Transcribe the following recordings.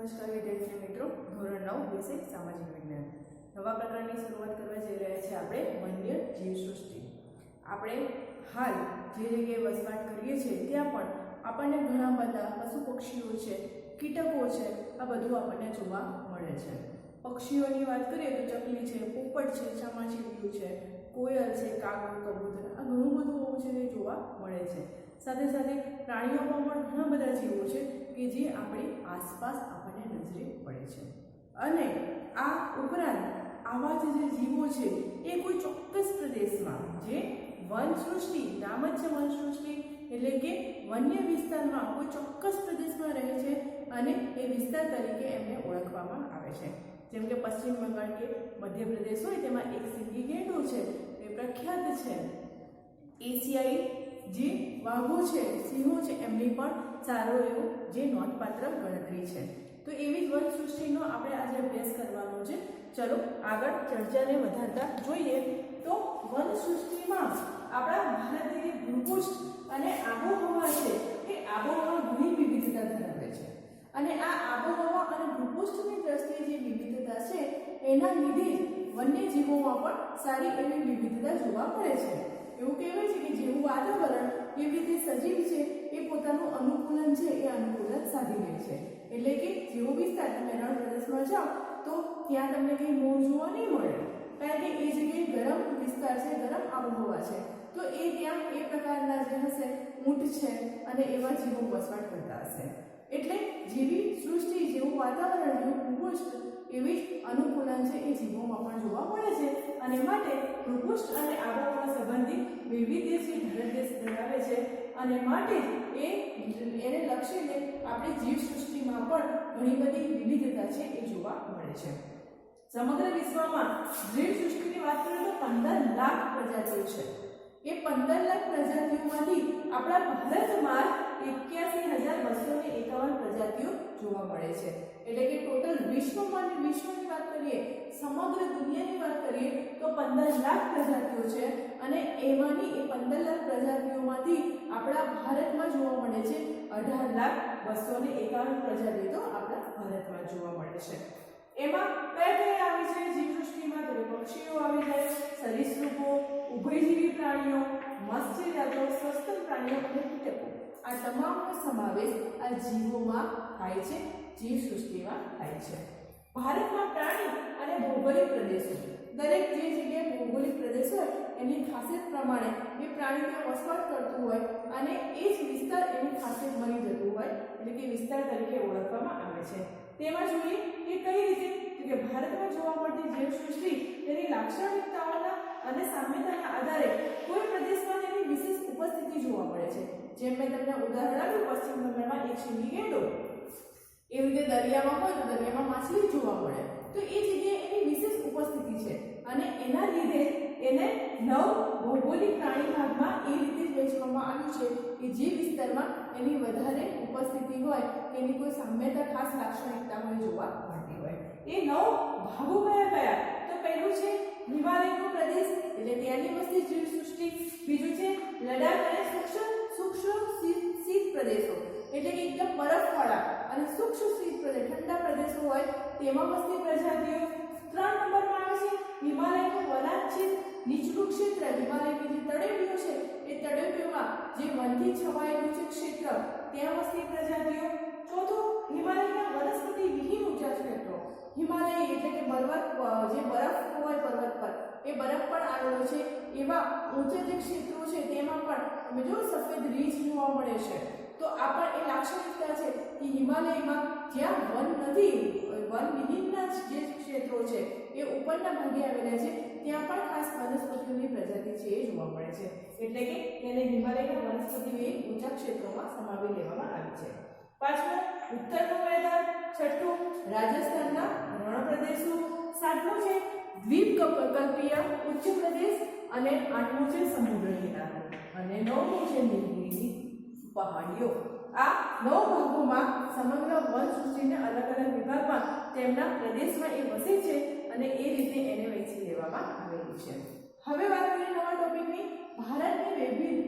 નમસ્કાર વિદ્યાર્થી મિત્રો, ધોરણ 9 વિષય સામાજિક વિજ્ઞાન નવા પ્રકરણની શરૂઆત કરવા જઈ રહ્યા છીએ આપણે વન્ય જીવસૃષ્ટિ। આપણે હાલ જે જગ્યાએ વસવાટ કરીએ છીએ ત્યાં પણ આપણને ઘણા બધા પશુ પક્ષીઓ છે, કીટકો છે, આ બધું આપણને જોવા મળે છે। પક્ષીઓની વાત કરીએ તો ચકલી છે, પોપટ છે, ચામાચીડિયું છે, કોયલ છે, કાગડો, કબૂતર, આ ઘણું બધું છે એ જોવા મળે છે। સાથે સાથે પ્રાણીઓમાં પણ ઘણા બધા જીવો છે કે જે આપણી આસપાસ આપણને નજરે પડે છે। અને આ ઉપરાંત આવા જે જીવો છે એ કોઈ ચોક્કસ પ્રદેશમાં, જે વનસૃષ્ટિ નામ જ છે વનસૃષ્ટિ એટલે કે વન્ય વિસ્તારમાં કોઈ ચોક્કસ પ્રદેશમાં રહે છે અને એ વિસ્તાર તરીકે એમને ઓળખવામાં આવે છે। જેમ કે પશ્ચિમ બંગાળ કે મધ્યપ્રદેશ હોય તેમાં એક સિંગી ગેંડો છે એ પ્રખ્યાત છે। એશિયાઈ જે વાઘો છે, સિંહો છે, એમની પણ સારો એવો જે નોંધપાત્ર ગણતરી છે। તો એવી જ વનસૃષ્ટિનો આપણે આજે અભ્યાસ કરવાનો છે। ચલો આગળ ચર્ચાને વધારતા જોઈએ તો વનસૃષ્ટિમાં આપણા ભારતીય ભૂપૃષ્ઠ અને આબોહવા છે એ આબોહવા ઘણી વિવિધતા ધરાવે છે અને આ આબોહવા અને ભૂપૃષ્ઠની દ્રષ્ટિએ જે વિવિધતા છે એના લીધે વન્યજીવોમાં પણ સારી એવી વિવિધતા જોવા મળે છે। એવું કહેવાય છે કે જેવું વાતાવરણ એવી રીતે સજીવ છે એ પોતાનું અનુકૂલન છે એ અનુકૂલન સાધી લે છે। એટલે કે જેવો વિસ્તાર તમે રણ પ્રદેશમાં જાઓ તો ત્યાં તમને કંઈ મોર જોવા નહીં મળે, કારણ કે એ જગ્યાએ ગરમ વિસ્તાર છે, ગરમ આબોહવા છે, તો એ ત્યાં એ પ્રકારના જે હશે ઊંટ છે અને એવા જીવો વસવાટ કરતા હશે। એટલે જેવી સૃષ્ટિ, જેવું વાતાવરણ, જેવું ભૂપૃષ્ઠ એવી જ અનુકૂલન છે એ જીવોમાં પણ જોવા મળે છે અને માટે ભૂપૃષ્ઠ અને આબોહવા સંબંધિત વૈવિધ્ય છે ભારત દેશ ધરાવે છે અને માટે એને લક્ષીને આપણી જીવસૃષ્ટિમાં પણ ઘણી બધી વિવિધતા છે એ જોવા મળે છે। સમગ્ર વિશ્વમાં જીવસૃષ્ટિની વાત કરીએ તો 15 લાખ પ્રજાતિઓ છે। એ 15 લાખ પ્રજાતિઓમાંથી આપણા ભારતમાં 81,251 પ્રજાતિઓ જોવા મળે છે। એટલે કે ટોટલ વિશ્વની વાત કરીએ, સમગ્ર દુનિયાની વાત કરીએ તો 15 લાખ પ્રજાતિઓ છે અને એમાંની એ 15 લાખ પ્રજાતિઓમાંથી આપણા ભારતમાં જોવા મળે છે 18,251 પ્રજાતિઓ તો આપણા ભારતમાં જોવા મળે છે। એમાં કયા કયા આવે છે જીવસૃષ્ટિમાં? તો પક્ષીઓ આવી જાય, સરીસૃપો, ઉભયજીવી પ્રાણીઓ, મત્સ્યજાતો, સસ્તન પ્રાણીઓ અને કીટકો, આ તમામનો સમાવેશ આ જીવોમાં થાય છે, જીવસૃષ્ટિમાં થાય છે। ભારતમાં પ્રાણી અને ભૌગોલિક પ્રદેશો, દરેક જે જગ્યાએ ભૌગોલિક પ્રદેશ હોય એની ખાસિયત પ્રમાણે એ પ્રાણી ત્યાં વસવાટ કરતું હોય અને એ જ વિસ્તાર એની ખાસિયત બની જતું હોય એટલે કે વિસ્તાર તરીકે ઓળખવામાં આવે છે। તેમાં જોઈએ કે કઈ રીતે, કે ભારતમાં જોવા મળતી જીવસૃષ્ટિ તેની લાક્ષણિકતાઓના અને સામ્યતાના આધારે કોઈ પ્રદેશમાં તેની વિશેષ ઉપસ્થિતિ જોવા મળે છે। જેમ મેં તમને ઉદાહરણ આપ્યું પશ્ચિમ બંગાળમાં એક સિંગી ગેંડો, એવી રીતે દરિયામાં હોય તો દરિયામાં માછલી જોવા મળે, તો એ જગ્યાએ એની વિશેષ ઉપસ્થિતિ છે અને એના લીધે એને 9 ભૌગોલિક પ્રાણી ભાગમાં એ રીતે જ વહેંચવામાં આવ્યું છે કે જે વિસ્તારમાં એની વધારે ઉપસ્થિતિ હોય, એની કોઈ સામ્યતા, ખાસ લાક્ષણિકતા હોય જોવા મળતી હોય। એ 9 ભાગો કયા કયા? તો પહેલું છે હિમાલયનો પ્રદેશ એટલે ત્યાંની વસ્તી જીવસૃષ્ટિ, બીજું છે લડાખ અને સૂક્ષ્મ શીત પ્રદેશો એટલે કે એકદમ બરફવાળા અને સૂક્ષ્મ શીત પ્રદેશ, ઠંડા પ્રદેશો હોય તેમાં વસતી પ્રજાતિઓ। 3 નંબરમાં આવે છે હિમાલયનું વનાચ્છિદ નીચલું ક્ષેત્ર, હિમાલયની જે તળેટીઓ છે એ તળેટીઓમાં જે વનથી છવાયેલું છે ક્ષેત્ર, ત્યાં વસતી પ્રજાતિઓ। ચોથું હિમાલયના વનસ્પતિ વિહીન ઊંચા ક્ષેત્રો, હિમાલય એટલે કે પર્વત, જે બરફ હોય પર્વત પર એ બરફ પણ આવેલો છે એવા ઊંચા જે ક્ષેત્રો છે તેમાં પણ તમે જો સફેદ રીંછ જોવા મળે છે, તો આ પણ એ લાક્ષણિકતા છે કે હિમાલયમાં જ્યાં વન નથી, વન વિહીનના જે ક્ષેત્રો છે એ ઉપરના ભાગે આવેલા છે, ત્યાં પણ ખાસ વનસ્પતિઓની પ્રજાતિ છે એ જોવા મળે છે, એટલે કે તેને હિમાલયના વનસ્પતિ વિહીન ઊંચા ક્ષેત્રોમાં સમાવી લેવામાં આવી છે। પાંચમું ઉત્તરનું મેદાન, છઠ્ઠું રાજસ્થાનના રણ પ્રદેશો, સાતમું છે દ્વીપકલ્પીય ઉચ્ચ પ્રદેશ અને આઠમું છે સમુદ્ર કિનારો અને નવમું છે નીલગિરી પહાડીઓ। આ 9 ભાગોમાં સમગ્ર વનસૃષ્ટિને અલગ અલગ વિભાગમાં તેમના પ્રદેશમાં એ વસે છે અને એ રીતે એને વહેંચી દેવામાં આવેલી છે। હવે વાત કરીએ નવા ટોપિકની। ભારતની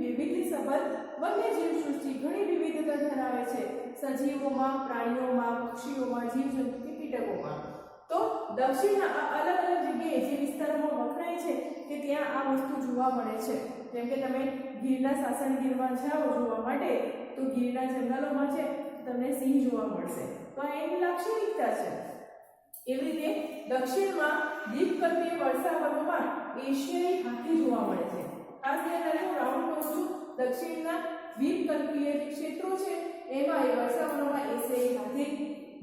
વૈવિધ્યસભર વન્યજીવ સૃષ્ટિ ઘણી વિવિધતા ધરાવે છે। સજીવોમાં, પ્રાણીઓમાં, પક્ષીઓમાં, જીવજંતુ કે કીટકોમાં. તો દક્ષિણના અલગ અલગ જગ્યાએ જે વિસ્તારોમાં વખણાય છે કે ત્યાં આ વસ્તુ જોવા મળે છે. જેમ કે તમે ગીરના સાસણગીરમાં જાઓ જોવા માટે તો ગીરના જંગલોમાં છે તમને સિંહ જોવા મળશે. તો આ એની લાક્ષણિકતા છે. એવી રીતે દક્ષિણમાં દ્વીપકલ્પીય વર્ષાવનોમાં એશિયાઈ હાથી જોવા મળે છે. ખાસ ધ્યાન રાખો, રાઉન્ડ કહું છું, દક્ષિણના દ્વીપકલ્પીય જે ક્ષેત્રો છે એમાં એ વર્ષાવનોમાં એશિયાઈ હાથી,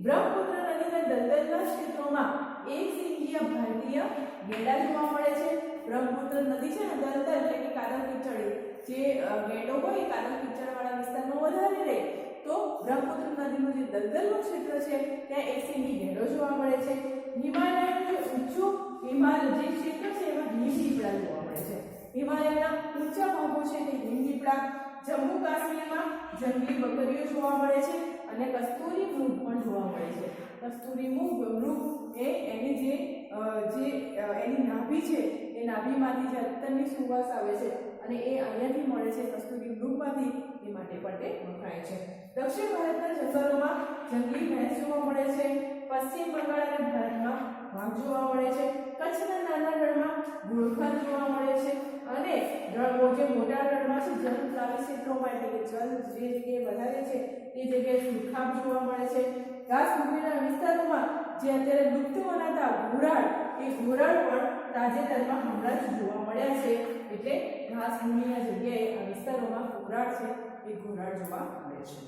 બ્રહ્મપુત્ર નદીના દલદલના ક્ષેત્રોમાં એક સિંગીય ભારતીય ગેંડા જોવા મળે છે. બ્રહ્મપુત્ર નદી છે ને દલદલ એટલે કે કાદવ કીચડ, જે ગેંડો હોય કાદવ કીચડ વાળા વિસ્તારમાં વધારે રહે, તો બ્રહ્મપુત્ર નદીનું જે દલદલનું ક્ષેત્ર છે ત્યાં એક સિંગી ગેંડો જોવા મળે છે. હિમાલયનું જે ઊંચું હિમાલય જે ક્ષેત્ર છે એમાં હિમ દીપડા જોવા મળે છે. હિમાલયના ઊંચા ભાગો છે તે હિમ દીપડા. જમ્મુ કાશ્મીરમાં જંગલી બકરીઓ જોવા મળે છે અને કસ્તુરી મૃગ પણ જોવા મળે છે. કસ્તુરી મૃગ એ એની એની નાભી છે એ નાભીમાંથી જે અત્તરની સુવાસ આવે છે અને એ અહીંયાથી મળે છે કસ્તુરી મૃગમાંથી, એ માટે પણ તે વખણાય છે. દક્ષિણ ભારતના જંગલોમાં જંગલી ભેંસ જોવા મળે છે. પશ્ચિમ બંગાળ અને ભારતમાં વાઘ જોવા મળે છે. કચ્છના નાના રણમાં ઘોડખર જોવા મળે છે અને જે મોટા રણમાં છે જલપ્લાવી ક્ષેત્રોમાં એટલે કે જલ જે જગ્યાએ વધારે છે એ જગ્યાએ સુરખાબ જોવા મળે છે. ઘાસભૂમિના વિસ્તારોમાં જે અત્યારે લુપ્ત મનાતા ઘોરાડ, એ ઘોરાડ પણ તાજેતરમાં હમણાં જ જોવા મળ્યા છે. એટલે ઘાસભૂમિના જગ્યાએ આ વિસ્તારોમાં ઘોરાડ છે એ ઘોરાડ જોવા મળે છે.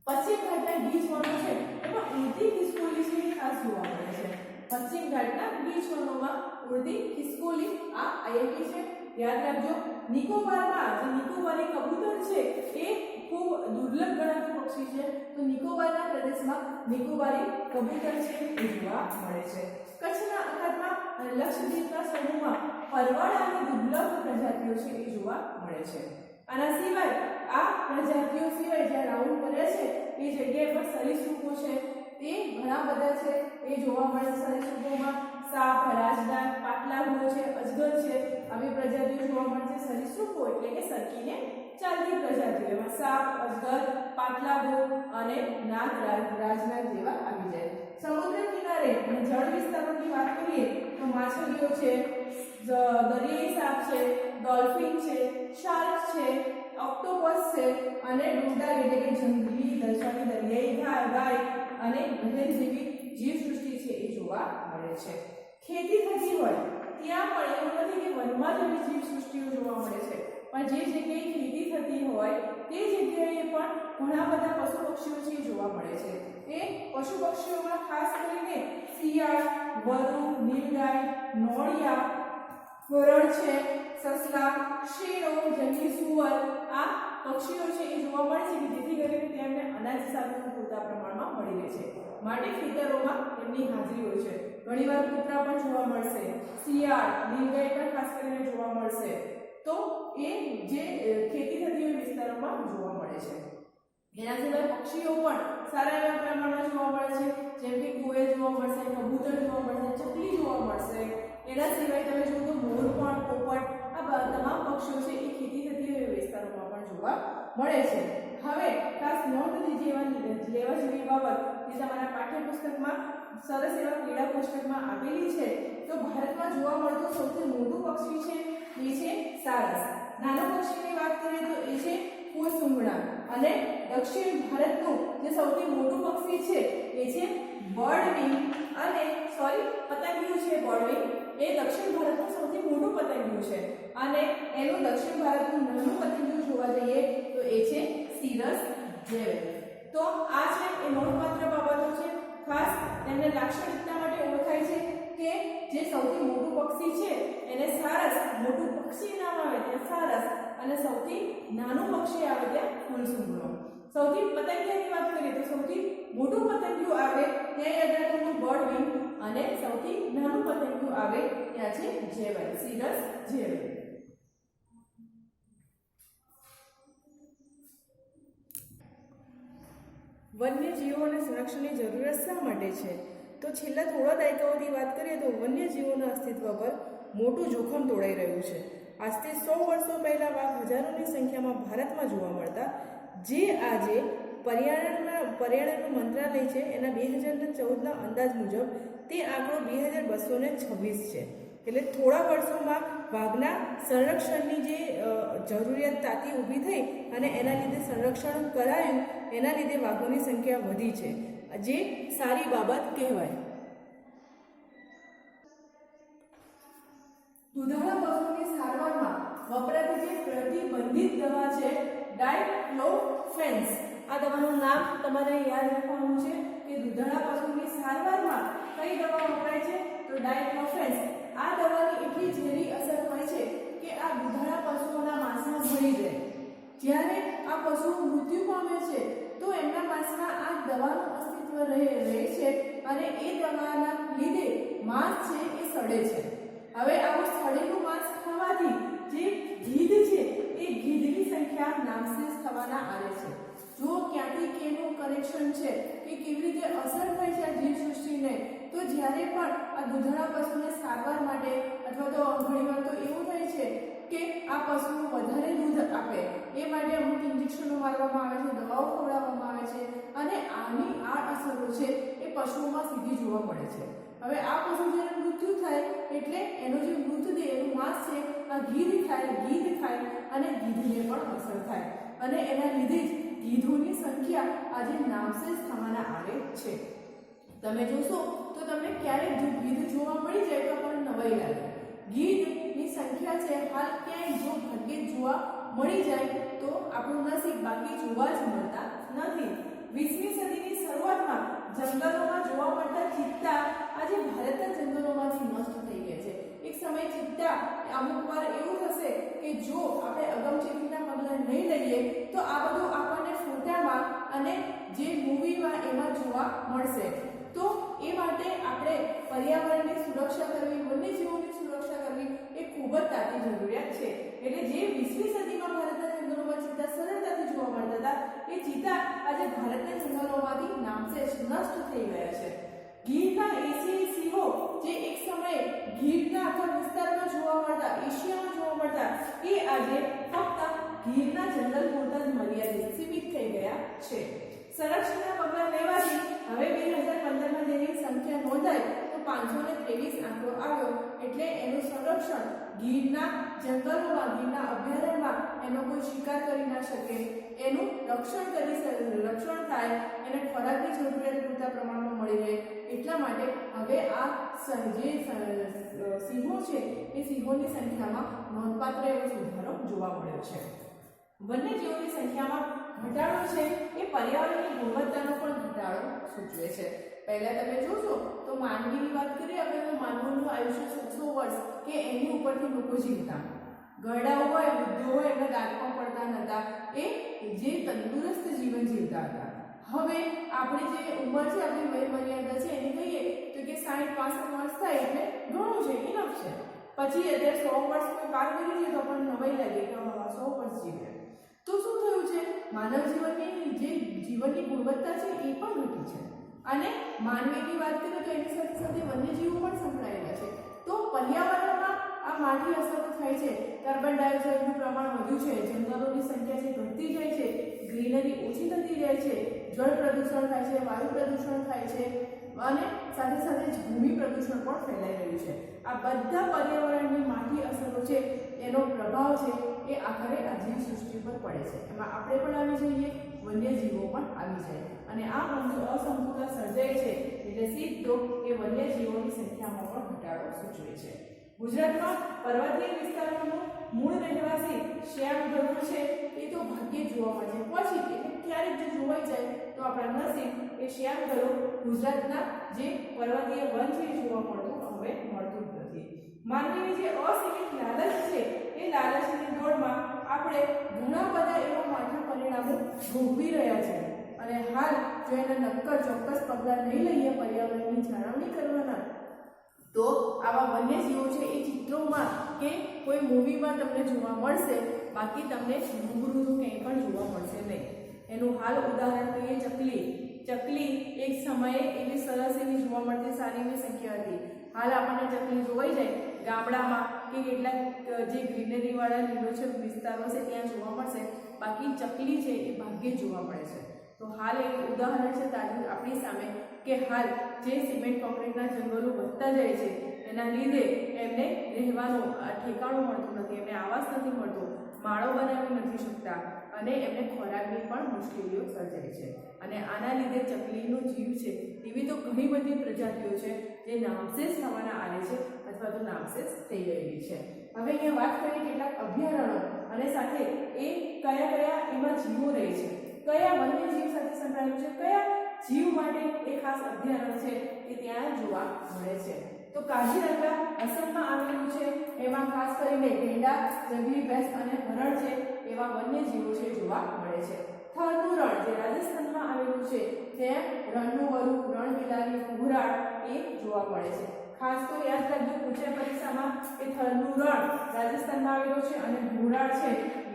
પશ્ચિમ ઘાટના ગીચ વનો છે એમાં ઉડતી ખિસકોલી છે એ ખાસ જોવા મળે છે. પશ્ચિમ ઘાટના ગીચ વનોમાં ઉડતી ખિસકોલી આ આઈએમપી છે, યાદ રાખજો. નિકોબારમાં જે નિકોબારી કબૂતર છે એ ખૂબ દુર્લભ ગણાતું પક્ષી છે. તો નિકોબારના પ્રદેશમાં નિકોબારી કબૂતર છે એ જોવા મળે છે. કચ્છના અખાતમાં અને લક્ષદ્વીપના સમૂહમાં પરવાળાની દુર્લભ પ્રજાતિઓ છે એ જોવા મળે છે. આના સિવાય આ પ્રજાતિઓ સિવાય જ્યાં રાઉન્ડ કરે છે એ જગ્યાએ પણ સરીસૃપો છે તે ઘણા બધા છે એ જોવા મળે છે. સરીસૃપોમાં સાપ, રાજદાર, પાટલાઘોડો છે, અજગર છે, આવી પ્રજાતિઓ જોવા મળે છે. સરીસૃપો એટલે કે સરકીને ચાલતી પ્રજાતિઓ, એમાં સાપ, અજગર, પાટલાઘોડો અને નાગ, રાજનાગ જેવા આવી જાય. સમુદ્ર કિનારે અને જળ વિસ્તારોની વાત કરીએ તો માછલીઓ છે, દરિયાઈ સાપ છે, ડોલ્ફિન છે, શાર્ક છે, ઓક્ટોપસ છે અને ડુંડા એટલે કે જંગલી દર્શાવી દરિયાઈ ગાય અને ગહેર જેવી જીવસૃષ્ટિ છે એ જોવા મળે છે. ખેતી થતી હોય ત્યાં પણ એવું નથી કે વનમાં જ એવી જીવસૃષ્ટિઓ જોવા મળે છે, પણ જે જગ્યાએ ખેતી થતી હોય તે જગ્યાએ પણ ઘણા બધા પશુ પક્ષીઓ છે જોવા મળે છે. એ પશુ પક્ષીઓમાં ખાસ કરીને શિયાળ, વરુ, નીલગાય, નોળિયા, હરણ છે, સસલા, શેરો, જંગલી સુવર આ પક્ષીઓ છે એ જોવા મળે છે કે જેથી કરીને તેમને અનાજ સાધનો પૂરતા પ્રમાણમાં મળી રહે છે. માટે ખેતરોમાં એમની હાજરી હોય છે. ઘણીવાર કૂતરા પણ જોવા મળશે, શિયાળ, નીલગાય પણ ખાસ કરીને જોવા મળશે. તો એ જે ખેતી થતી હોય વિસ્તારોમાં જોવા મળે છે. એના સિવાય પક્ષીઓ પણ સારા એવા પ્રમાણમાં જોવા મળે છે. જેમ કે કોયલ જોવા મળશે, કબૂતર જોવા મળશે, ચકલી જોવા મળશે. એના સિવાય તમે જુઓ તો મોર પણ, પોપટ આ તમામ પક્ષીઓ છે એ ખેતી થતી હોય વિસ્તારોમાં પણ જોવા મળે છે. હવે ખાસ નોંધ લેવા જેવી બાબત જે તમારા પાઠ્યપુસ્તકમાં સરસ એવા પીળા પુસ્તકમાં આપેલી છે, તો ભારતમાં જોવા મળતું સૌથી મોટું પક્ષી છે એ છે સારસ. નાના પક્ષીની વાત કરીએ તો એ છે ફૂલસૂંઘડા અને દક્ષિણ ભારતનું જે સૌથી મોટું પક્ષી છે એ છે બર્ડવિંગ અને પતંગિયું છે. બર્ડવિંગ એ દક્ષિણ ભારતનું સૌથી મોટું પતંગિયું છે અને એનું દક્ષિણ ભારતનું નાનું પતંગિયું જોવા જઈએ તો એ છે સિરસ જેવેલ. તો આ છે એ નોંધપાત્ર બાબતો છે. ખાસ તેમને લાક્ષણિકતા માટે ઓળખાય છે કે જે સૌથી મોટું પક્ષી છે એને સારસ, મોટું પક્ષી નામ આવે ત્યાં સારસ અને સૌથી નાનું પક્ષી આવે ત્યાં ફૂલસૂંઘડો. સૌથી પતંગિયાની વાત કરીએ તો સૌથી મોટું પતંગિયું આવે ત્યાં યાદ રાખવાનું બર્ડવિંગ અને સૌથી નાનું પતંગિયું આવે ત્યાં છે જેવેલ, સિરસ જેવેલ. વન્યજીવોને સંરક્ષણની જરૂરિયાત શા માટે છે? તો છેલ્લા થોડા દાયકાઓની વાત કરીએ તો વન્યજીવોના અસ્તિત્વ પર મોટું જોખમ તોડાઈ રહ્યું છે. આજથી 100 વર્ષો પહેલા વાઘ હજારોની સંખ્યામાં ભારતમાં જોવા મળતા, જે આજે પર્યાવરણ મંત્રાલય છે એના 2014ના અંદાજ મુજબ તે આંકડો 2226 છે. એટલે થોડા વર્ષોમાં વાઘના સંરક્ષણની જે જરૂરિયાત તાતી ઊભી થઈ અને એના લીધે સંરક્ષણ કરાયું, એના લીધે વાઘોની સંખ્યા વધી છે, જે સારી બાબત કહેવાય. દુધાળા પશુની સારવારમાં વપરાતી જે પ્રતિબંધિત દવા છે ડાયક્લોફેન્સ. આ દવાનું નામ તમારે યાદ રાખવાનું છે કે દુધાળા પશુની સારવારમાં કઈ દવા વપરાય છે? તો ડાયક્લોફેન્સ. આ દવાની એટલી ઝેરી અસર હોય છે કે આ દુધાળા પશુઓના માંસમાં ભળી જાય. જ્યારે આ પશુઓ મૃત્યુ પામે છે તો એમના માંસમાં આ દવાનું અસ્તિત્વ રહે છે અને એ દવાના લીધે માંસ છે એ સડે છે. હવે આવું સડેલું માંસ ખાવાથી જે ગીધ છે એ ગીધની સંખ્યા નામશેષ થવાના આરે છે. જો ક્યાંથી કેનું કનેક્શન છે કે કેવી રીતે અસર થાય છે આ જીવસૃષ્ટિને, તો જ્યારે પણ આ દુધાળા પશુને સારવાર માટે અથવા તો ઘણીવાર તો એવું થાય છે કે આ પશુ વધારે દૂધ આપે એ માટે અમુક ઇન્જેક્શનો મારવામાં આવે છે, દવાઓ ખવડાવવામાં આવે છે અને આની આડઅસરો છે એ પશુઓમાં સીધી જોવા મળે છે. હવે આ પશુ જ્યારે મૃત્યુ થાય એટલે એનો જે મૃતદેહ એનું માંસ છે આ ગીધ ખાય અને ગીધને પણ અસર થાય અને એના લીધે જ ગીધોની સંખ્યા આજે નામશેષ થવાના આરે છે. તમે જોશો તો તમને ક્યારેક જો ગીધ જોવા મળી જાય તો પણ નવાઈ લાગે. ગીધની સંખ્યા છે હાલ ક્યાંય જો ભાગ્યે જોવા મળી જાય તો આપણું નસીબ, બાકી જોવા જ મળતા નથી. 20મી સદીની શરૂઆતમાં જંગલોમાં જોવા મળતા ચિત્તા આજે ભારતના જંગલોમાંથી નષ્ટ થઈ ગયા છે. એક સમય ચિત્તા અમુક વાર એવું થશે કે જો આપણે અગમચેતીના પગલાં નહીં લઈએ તો આ બધું આપણને ફોટામાં અને જે મૂવીમાં એમાં જોવા મળશે. તો એ માટે આપણે પર્યાવરણની સુરક્ષા કરવી, વન્યજીવોની સુરક્ષા કરવી એ ખૂબ જ તાતી જરૂરિયાત છે. એટલે જે 20મી સદીમાં ભારતના જંગલોમાં ચિત્તા સરળતાથી જોવા મળતા હતા એ ચિત્તા આજે ભારતના જંગલોમાંથી નામશેષ નષ્ટ થઈ ગયા છે. ગીરના એશિયાઈ સિંહો જે એક સમયે ગીરના આખા વિસ્તારમાં જોવા મળતા, એશિયામાં જોવા મળતા, એ આજે ફક્ત ગીરના જંગલ પૂરતા જ મર્યાદિત સીમિત થઈ ગયા છે. સંરક્ષણના પગલાં લેવાથી હવે 2015માં જેની સંખ્યા નોંધાઈ તો 523 આંકડો આવ્યો. એટલે એનું સંરક્ષણ ગીરના જંગલોમાં, ગીરના અભયારણ્યમાં એનો કોઈ શિકાર કરી ના શકે, એનું રક્ષણ થાય, એને ખોરાકની જરૂરિયાત પૂરતા પ્રમાણમાં મળી રહે. એટલા માટે હવે આ જે સિંહો છે એ સિંહોની સંખ્યામાં નોંધપાત્ર એવો સુધારો જોવા મળ્યો છે. વન્યજીવોની સંખ્યામાં ઘટાડો છે એ પર્યાવરણની ગુણવત્તાનો પણ ઘટાડો સૂચવે છે. પહેલા તમે જોશો તો માનવીની વાત કરીએ આપણે તો માનવનું આયુષ્ય 700 વર્ષ કે એની ઉપરથી લોકો જીવતા. ઘરડાઓ હોય, વૃદ્ધો હોય, એમના દાંત પણ પડતા નહોતા, એ જે તંદુરસ્ત જીવન જીવતા હતા. હવે આપણી જે ઉંમર છે, આપણી વય મર્યાદા છે એની કહીએ તો કે 60-65 વર્ષ થાય એટલે ઘણું છે, ઇનફ છે. પછી અત્યારે 100 વર્ષ કોઈ પાર કરી જાય તો પણ નવાઈ લાગે કે 100 વર્ષ જીવે. તો શું થયું છે? માનવ જીવનની જે જીવનની ગુણવત્તા છે એ પણ ઘટી છે અને માનવીની વાત કરીએ તો એની સાથે સાથે વન્યજીવો પણ સંકળાયેલા છે. તો પર્યાવરણમાં આ માઠી અસરો થાય છે. કાર્બન ડાયોક્સાઇડનું પ્રમાણ વધ્યું છે, જંગલોની સંખ્યા છે ઘટતી જાય છે, ગ્રીનરી ઓછી થતી જાય છે, જળ પ્રદૂષણ થાય છે, વાયુ પ્રદૂષણ થાય છે અને સાથે સાથે જ ભૂમિ પ્રદૂષણ પણ ફેલાઈ રહ્યું છે. આ બધા પર્યાવરણની માઠી અસરો છે એનો પ્રભાવ છે એ આખરે આ જીવસૃષ્ટિ પર પડે છે. એમાં આપણે પણ આવી જઈએ, વન્યજીવો પણ આવી જાય અને આ અસંતુલન સર્જાય છે એટલે સીધો એ વન્યજીવોની સંખ્યામાં પણ ઘટાડો સૂચવે છે. ગુજરાતમાં પર્વતીય વિસ્તારોનું મૂળ રહેવાસી શ્યામ ગરુડ છે એ તો ભાગ્યે જોવા મળે છે. પછી એટલે ક્યારેક જો જોવાઈ જાય તો આપણા નસીબ એ શ્યામ ગરુડ ગુજરાતના જે પર્વતીય વન છે એ જોવા મળતું હવે મળતું જ નથી. માનવીની જે અસીમિત લાલચ છે એ લાલચની દોડમાં આપણે ઘણા બધા એવા માઠા પરિણામો ભોગવી રહ્યા છે અને હાલ જો એના નક્કર ચોક્કસ પગલાં નહીં લઈએ પર્યાવરણની જાળવણી કરવાના તો આવા વન્યજીવો છે એ ચિત્રોમાં કે કોઈ મૂવીમાં તમને જોવા મળશે, બાકી તમને રૂબરૂનું કંઈ પણ જોવા મળશે નહીં. એનું હાલ ઉદાહરણ કહીએ ચકલી એક સમયે એવી સરસ એવી જોવા મળતી સારી એવી સંખ્યા હતી. હાલ આપણને ચકલી જોવાઈ જાય ગામડામાં કે કેટલાક જે ગ્રીનરીવાળા લીલોછમ વિસ્તારો છે ત્યાં જોવા મળશે, બાકી ચકલી છે એ ભાગ્યે જોવા મળે છે. તો હાલ એક ઉદાહરણ છે તાજું આપણી સામે કે હાલ જે સિમેન્ટ કોન્ક્રીટના જંગલો વધતા જાય છે એના લીધે એમને રહેવાનું ઠેકાણું મળતું નથી, એમને આવાસ નથી મળતો, માળો બનાવી નથી શકતા અને એમને ખોરાકની પણ મુશ્કેલીઓ સર્જાય છે. અને આના લીધે ચકલીનું જીવ છે એવી તો ઘણી બધી પ્રજાતિઓ છે જે નામશેષ થવાના આરે છે અથવા તો નામશેષ થઈ ગયેલી છે. હવે અહીંયા વાત કરીએ કેટલાક અભયારણ્યો અને સાથે એ કયા કયા એમાં જીવો રહે છે, કયા વન્યજીવ સાથે સંકળાયેલું છે, કયા જીવ માટે એ ખાસ અભયારણ્ય છે એ ત્યાં જોવા મળે છે. તો કાઝીરંગા અસમમાં આવેલું છે, એમાં ખાસ કરીને ગેંડા, જંગલી ભેંસ અને હરણ છે એવા વન્યજીવો છે જોવા મળે છે. થરનું રણ જે રાજસ્થાનમાં આવેલું છે ત્યાં રણનું વરુ, રણ બિલાડી, ઘુરાડ એ જોવા મળે છે. ખાસ તો યાદ રાખજો પૂછાય પરીક્ષામાં કે થરનું રણ રાજસ્થાનમાં આવેલું છે અને ઘુરાડ છે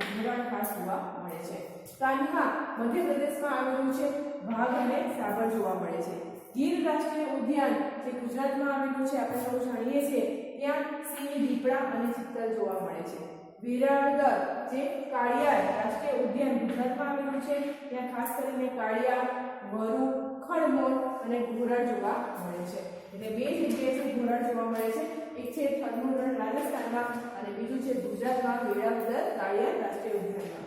ઘુરાડ ખાસ જોવા મળે છે. કાન્હા મધ્યપ્રદેશમાં આવેલું છે, વાઘ અને સાબર જોવા મળે છે. ગીર રાષ્ટ્રીય ઉદ્યાન જે ગુજરાતમાં આવેલું છે આપણે સૌ જાણીએ છીએ, ત્યાં સિંહ, દીપડા અને ચિત્તલ જોવા મળે છે. વિરાળગઢ જે કાળિયાર રાષ્ટ્રીય ઉદ્યાન ગુજરાતમાં આવેલું છે, ત્યાં ખાસ કરીને કાળિયાર, વરુ, ખડમોર અને ઘોરાડ જોવા મળે છે. એટલે બે જગ્યાએ ઘોરાડ જોવા મળે છે, એક છે થરનું રણ રાજસ્થાનમાં અને બીજું છે ગુજરાતમાં વિરાળગઢ કાળિયાર રાષ્ટ્રીય ઉદ્યાનમાં.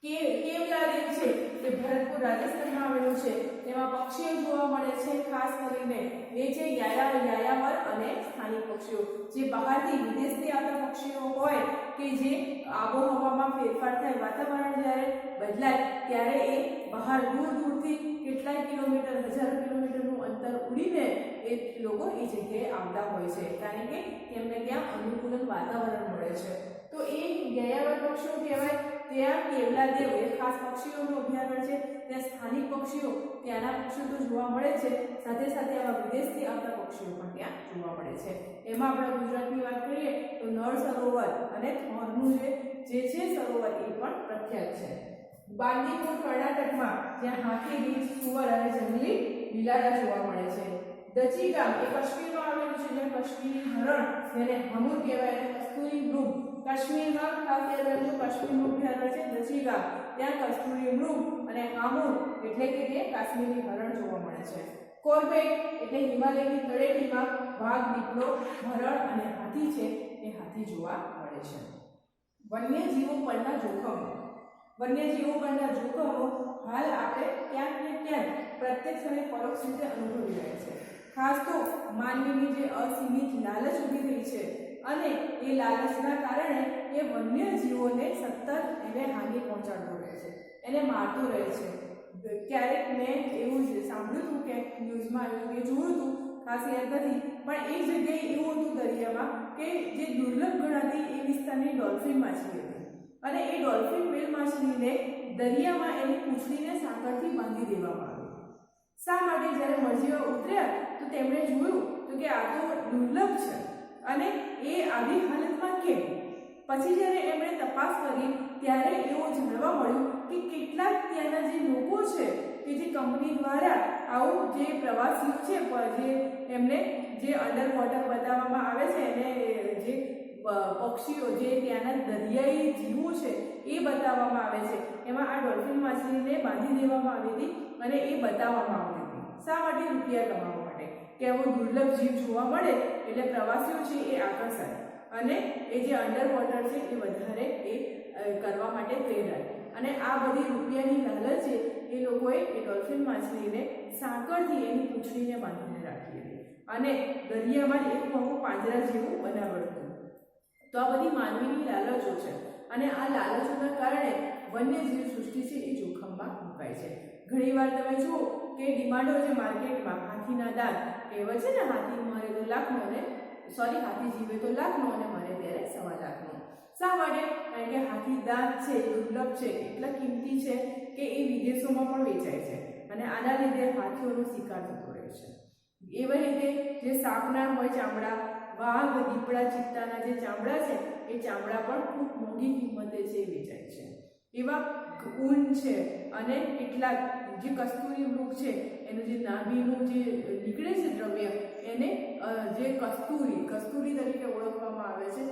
કેવલા રેન્જ છે જે ભરતપુર રાજસ્થાનમાં આવેલું છે, તેમાં પક્ષીઓ જોવા મળે છે. ખાસ કરીને એ છે યાયાવર અને સ્થાનિક પક્ષીઓ જે બહારથી વિદેશથી આવતા પક્ષીઓ હોય કે જે આબોહવામાં ફેરફાર થાય, વાતાવરણ જ્યારે બદલાય ત્યારે એ બહાર દૂર દૂરથી કેટલાય કિલોમીટર, હજારો કિલોમીટરનું અંતર ઉડીને એ લોકો એ જગ્યાએ આવતા હોય છે કારણ કે તેમને ત્યાં અનુકૂળ વાતાવરણ મળે છે. તો એ યાયાવર પક્ષીઓ કહેવાય. ત્યાં કેવલાદેવ એ ખાસ પક્ષીઓનું અભયારણ્ય છે, ત્યાં સ્થાનિક પક્ષીઓ ત્યાંના પક્ષીઓ તો જોવા મળે છે, સાથે સાથે આવા વિદેશથી આવતા પક્ષીઓ પણ ત્યાં જોવા મળે છે. એમાં આપણે ગુજરાતની વાત કરીએ તો નળ સરોવર અને થોરનું જે છે સરોવર એ પણ પ્રખ્યાત છે. બાંદીપુર કર્ણાટકમાં જ્યાં હાથી, રીંછ, સુવર અને જંગલી બિલાડા જોવા મળે છે. દચીગામ એ કાશ્મીરમાં આવેલું છે, જ્યાં કાશ્મીરી હરણ જેને હમુર કહેવાય અને કસ્તુરી મૃગ કાશ્મીરમાં ખાસ યાદ રાખજો કાશ્મીરનું અભયારણ્ય છે દચીગામ, ત્યાં કસ્તુરી મૃગ અને હામુર એટલે કે તે કાશ્મીરી હરણ જોવા મળે છે. કોર્બેટ એટલે હિમાલયની તળેટીમાં વાઘ, દીપડો, હરણ અને હાથી છે એ હાથી જોવા મળે છે. વન્યજીવો પરના જોખમો. વન્યજીવો પરના જોખમો હાલ આપણે ક્યાંક ને ક્યાંક પ્રત્યક્ષ અને પરોક્ષ રીતે અનુભવી રહ્યા છે. ખાસ તો માનવીની જે અસીમિત લાલચ ઊભી થઈ છે અને એ લાલચના કારણે એ વન્યજીવોને સતત એને હાનિ પહોંચાડતો રહે છે, એને મારતો રહે છે. ક્યારેક મેં એવું સાંભળ્યું હતું કે ન્યૂઝમાં આવ્યું કે જોયું હતું, ખાસ યાદ નથી, પણ એ જગ્યાએ એવું હતું દરિયામાં કે જે દુર્લભ ગણાતી એ વિસ્તારની ડોલ્ફિન માછલી હતી અને એ ડોલ્ફિન વેલ માછલીને દરિયામાં એની પૂંછડીને સાંકળથી બાંધી દેવામાં આવી. શા માટે? જ્યારે મરજીવા ઉતર્યા તો તેમણે જોયું તો કે આ તો દુર્લભ છે અને એ આવી હાલતમાં કેમ? પછી જ્યારે એમણે તપાસ કરી ત્યારે એવું જાણવા મળ્યું કે કેટલાક ત્યાંના જે લોકો છે કે જે કંપની દ્વારા આવું જે પ્રવાસીઓ છે જે એમને જે અંડર વોટર બતાવવામાં આવે છે એને જે પક્ષીઓ જે ત્યાંના દરિયાઈ જીવો છે એ બતાવવામાં આવે છે, એમાં આ ડોલ્ફિન માછલીને બાંધી દેવામાં આવી હતી અને એ બતાવવામાં આવતી હતી. શા માટે? રૂપિયા કમાવા માટે, કે આવો દુર્લભ જીવ જોવા મળે એટલે પ્રવાસીઓ છે એ આકર્ષાય અને એ જે અંડર વોટર છે એ વધારે એ કરવા માટે પ્રેરાય. અને આ બધી રૂપિયાની લાલચ છે એ લોકોએ એ ડોલ્ફિન માછલીને સાંકળથી એની પૂંછડીને બાંધીને રાખી હતી અને દરિયામાં એક મોટું પાંજરા જેવું બનાવડતું. તો આ બધી માનવીની લાલચો છે અને આ લાલચોના કારણે વન્યજીવ સૃષ્ટિ છે એ જોખમમાં મુકાય છે. ઘણીવાર તમે જુઓ કે ડિમાન્ડો છે માર્કેટમાં હાથીના દાંત કહેવાય છે ને, હાથી મરે તો લાખનો અને હાથી જીવે તો લાખનો અને મરે ત્યારે 1.25 લાખનો. શા માટે? કારણ કે હાથી દાંત છે દુર્લભ છે, એટલા કિંમતી છે કે એ વિદેશોમાં પણ વેચાય છે અને આના લીધે હાથીઓનો શિકાર થતો રહે છે. એવી રીતે જે સાપના હોય ચામડા, વાઘ, દીપડા, ચિત્તાના જે ચામડા છે એ ચામડા પણ ખૂબ મોંઘી કિંમતે છે વેચાય છે. એવા ઊન છે અને કેટલાક જે કસ્તુરી મૃગ છે એનું જે નાભીનું જે નીકળે છે દ્રવ્ય એને જે કસ્તુરી તરીકે ઓળખવામાં આવે છે.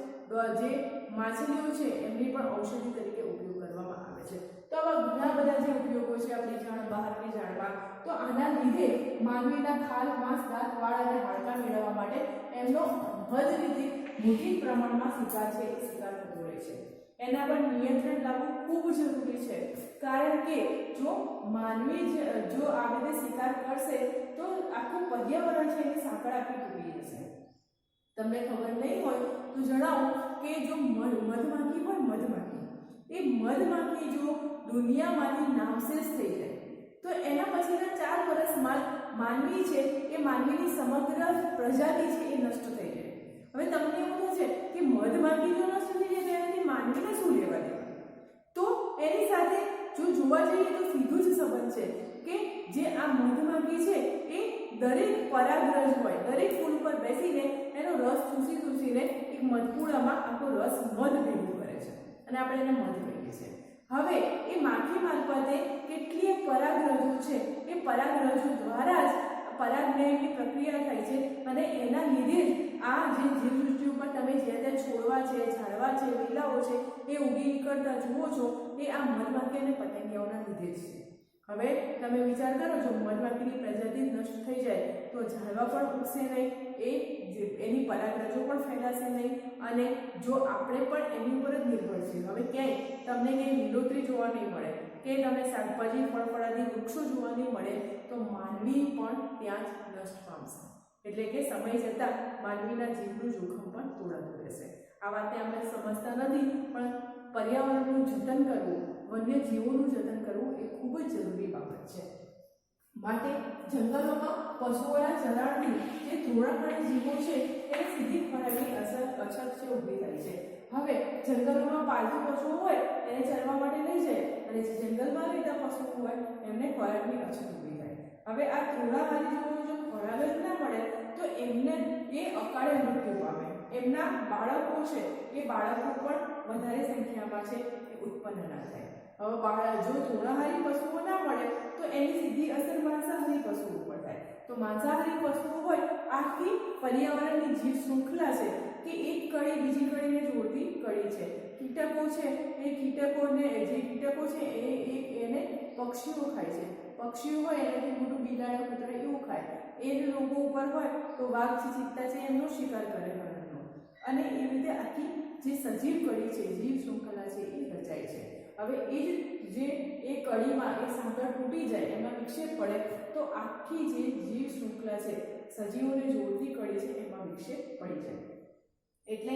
જે માછલીઓ છે એમની પણ ઔષધિ તરીકે ઉપયોગ કરવામાં આવે છે. તો આવા ઘણા બધા જે ઉપયોગો છે આપણે જાણવા. તો આના લીધે માનવીના ખાલ, માંસ, દાંત, વાળ અને હાડકાં મેળવવા માટે એમનો હદ રીતે મોટી પ્રમાણમાં શિકાર છે એ શિકાર થતો રહે છે. એના પર નિયંત્રણ લાવવું ખૂબ જરૂરી છે, કારણ કે જો માનવી જો આ રીતે શિકાર કરશે તો આખું પર્યાવરણ છે એની સાંકળ આખી તૂટી જશે. તમને ખબર નહીં હોય તો જણાવો કે જો મધમાખી હોય, એ મધમાખી જો દુનિયામાંથી નામશેષ થઈ જાય તો એના પછીના 4 વર્ષમાં માનવી છે એ માનવીની સમગ્ર પ્રજાતિ છે એ નષ્ટ થઈ જાય. હવે તમને એવું થશે કે મધમાખી જો નષ્ટ થઈ જાય તો એનાથી માનવીને શું લેવા દેવા? તો એની સાથે જો જોવા જઈએ તો સીધું જ સંબંધ છે કે જે આ મધમાખી છે એ દરેક પરાગરજ હોય, દરેક ફૂલ પર બેસીને એનો રસ ચૂસીને એક મધપૂડામાં આખો રસ મધ ભેગું કરે છે અને આપણે એને મધ કહીએ છીએ. હવે એ માખી મારફતે કેટલીય પરાગરજો છે એ પરાગરજો દ્વારા જ પરાગનયનની પ્રક્રિયા થાય છે અને એના લીધે જ આ જે જીવસૃષ્ટિ ઉપર તમે જે તે છોડવા છે, ઝાડવા છે, લીલાઓ છે એ ઉગી નીકળતા જુઓ છો એ આ મધમાખી અને પતંગિયાઓના લીધે જ છે. હવે તમે વિચાર કરો, જો મધમાખીની પ્રજાતિ નષ્ટ થઈ જાય તો ઝાડવા પણ ઉગશે નહીં, એની પરાગરજો પણ ફેલાશે નહીં અને જો આપણે પણ એની ઉપર જ નિર્ભર છીએ. હવે ક્યાંય તમને ક્યાંય લીલોતરી જોવા નહીં મળે કે તમને શાકભાજી, ફળફળાદી વૃક્ષો જોવા નહીં મળે તો માનવી પણ ત્યાં જ નષ્ટ પામશે. એટલે કે સમય જતાં માનવીના જીવનું જોખમ પણ તોડાતું રહેશે. આ વાતે આપણે સમજતા નથી, પણ પર્યાવરણનું જતન કરવું, વન્ય જીવોનું જતન કરવું એ ખૂબ જ જરૂરી બાબત છે. માટે જંગલોમાં પશુઓના ચરાણથી જે ધોળાકાળી જીવો છે એને સીધી ખોરાકની અછત છે ઊભી થાય છે. હવે જંગલોમાં પાલતુ પશુઓ હોય એને ચરવા માટે લઈ જાય અને જે જંગલમાં રહેતા પશુઓ હોય એમને ખોરાકની અછત ઊભી થાય. હવે આ ધોળાકાળી જીવોને જો ખોરાક જ ના મળે તો એમને એ અકાળે મૃત્યુ પામે. એમના બાળકો છે એ બાળકો પણ વધારે સંખ્યામાં છે એ ઉત્પન્ન ના થાય. હવે જો ધોળાહારી પશુઓ ના મળે તો એની સીધી અસર માંસાહારી પશુઓ ઉપર થાય. તો માંસાહારી પશુઓ હોય આખી પર્યાવરણની જીવ શૃંખલા છે કે એક કડી બીજી કડીને જોડતી કડી છે. કીટકો છે એ કીટકોને જે કીટકો છે એને પક્ષીઓ ખાય છે. પક્ષીઓ હોય એનાથી મોટું બિલાડો, કૂતરા એવું ખાય. એ જ લોકો ઉપર હોય તો વાઘ છે, ચિત્તા છે એમનો શિકાર કરે હરણનો. અને એ રીતે આખી જે સજીવ કડી છે, જીવ શૃંખલા છે એ રચાય છે. હવે એ જ જે એ કડીમાં એ સાંકળ તૂટી જાય, એમાં વિક્ષેપ પડે તો આખી જે જીવ શૃંખલા છે, સજીવોને જોડતી કડી છે એમાં વિક્ષેપ પડી જાય. એટલે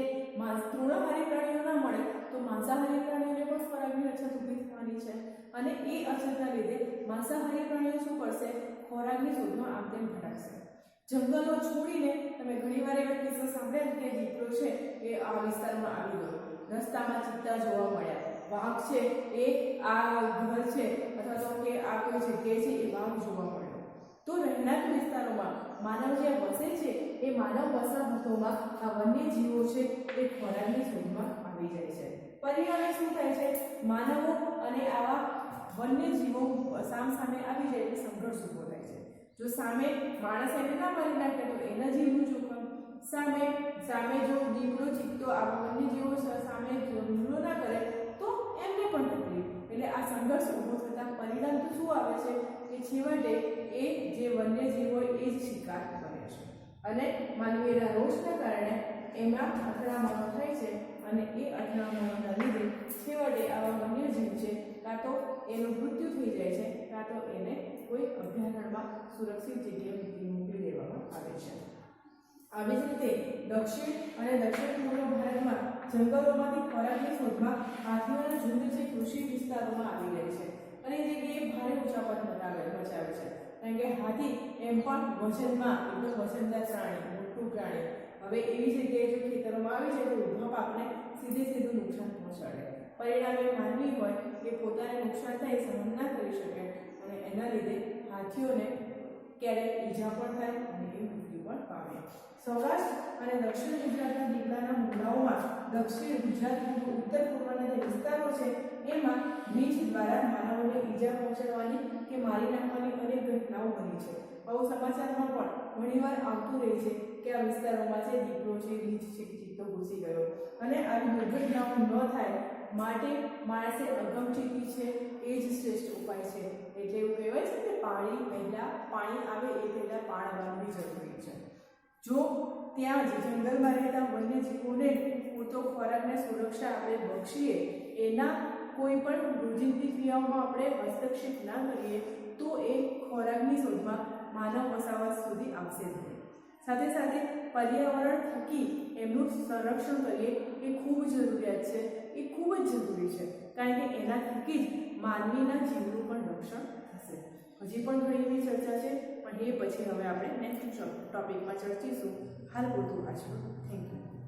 તૃણાહારી પ્રાણીઓ ના મળે તો માંસાહારી પ્રાણીઓને પણ ખોરાકની અછત ઊભી થવાની છે અને એ અછતના લીધે માંસાહારી પ્રાણીઓ શું કરશે? ખોરાકની શોધમાં આમ તેમ ભટકશે. જંગલો છોડીને તમે ઘણીવાર એવા કિસ્સો સાંભળ્યા કે દીપડો છે એ આ વિસ્તારમાં આવી ગયો, રસ્તામાં ચિત્તા જોવા મળ્યા, વાઘ છે એ આ ઘર છે અથવા તો કે આ કોઈ જગ્યાએ છે એ વાઘ જોવા મળ્યો. તો રહેણાંક વિસ્તારોમાં માનવ જે વસે છે એ માનવ વસાહતોમાં આ વન્ય જીવો છે એ ખોરાકની શોધમાં આવી જાય છે. પરિણામે શું થાય છે? માનવો અને આવા વન્ય જીવો સામે આવી જાય એટલે સંઘર્ષ ઊભો થાય છે. જો સામે માણસ એને ના મારી નાખે તો એના જીવનું જોખમ, સામે જો દીપડો, ચિત્તો આવા વન્ય જીવો સામે હુમલો ના કરે તો એમને પણ તકલીફ. એટલે આ સંઘર્ષ ઊભો થતાં પરિણામ તો શું આવે છે કે છેવટે એ જે વન્ય જીવો એ જ શિકાર બને છે અને માનવીના રોષના કારણે એમાં અથડામણો થાય છે અને એ અથડામણોના લીધે છેવટે આવા વન્ય જીવ છે કાં તો એનું મૃત્યુ થઈ જાય છે કાં તો એને કોઈ અભયારણ્યમાં સુરક્ષિત જગ્યાએ મોકલી દેવામાં આવે છે. આવી જ રીતે દક્ષિણ અને દક્ષિણ પૂર્વ ભારતમાં જંગલોમાંથી ખોરાકની શોધમાં હાથીઓના ઝુંડ જે કૃષિ વિસ્તારોમાં આવી રહે છે અને એ જગ્યાએ ભારે ઉચાપત મચાવે છે. કારણ કે હાથી એમ પણ વજનમાં એકદમ વજનદાર પ્રાણી, મોટું પ્રાણી. હવે એવી જગ્યાએ જો ખેતરોમાં આવી જાય તો ઊભા પાકને સીધું નુકસાન પહોંચાડે. પરિણામે માનવી હોય એ પોતાને નુકસાન થાય સહન ના કરી શકે અને એના લીધે હાથીઓને ક્યારેક ઈજા પણ થાય અને એ મૃત્યુ પણ પામે. સૌરાષ્ટ્ર અને દક્ષિણ ગુજરાતના દીપડાના હુમલાઓમાં દક્ષિણ ગુજરાત ઉત્તર પૂર્વના જે વિસ્તારો છે એમાં રીંછ દ્વારા માનવોને ઈજા પહોંચાડવાની કે મારી નાખવાની અનેક ઘટનાઓ બની છે. આવું સમાચારમાં પણ ઘણીવાર આવતું રહે છે કે આ વિસ્તારોમાં છે દીપડો છે, રીંછ છે, ચિત્તો ઘૂસી ગયો અને આવી દુર્ઘટનાઓ ન થાય માટે માણસે અગમચેતી છે એ જ શ્રેષ્ઠ ઉપાય છે. એટલે એવું કહેવાય છે કે પાણી આવે એ પહેલાં પાળ બાંધવી જરૂરી છે. જો ત્યાં જ જંગલમાં રહેતા વન્યજીવોને પૂરતો ખોરાકને સુરક્ષા આપણે બક્ષીએ, એના કોઈ પણ રોજિંદી ક્રિયાઓમાં આપણે હસ્તક્ષેપ ના કરીએ તો એ ખોરાકની શોધમાં માનવ વસાવત સુધી આવશે જ નહીં. સાથે સાથે પર્યાવરણ થકી એમનું સંરક્ષણ કરીએ એ ખૂબ જરૂરિયાત છે, એ ખૂબ જ જરૂરી છે, કારણ કે એના થકી જ માનવીના જીવનું પણ રક્ષણ થશે. હજી પણ ઘણી એવી ચર્ચા છે, પણ એ પછી હવે આપણે નેક્સ્ટ ટોપિકમાં ચર્ચીશું. હાલ પૂરતું આજનું થેન્ક યુ.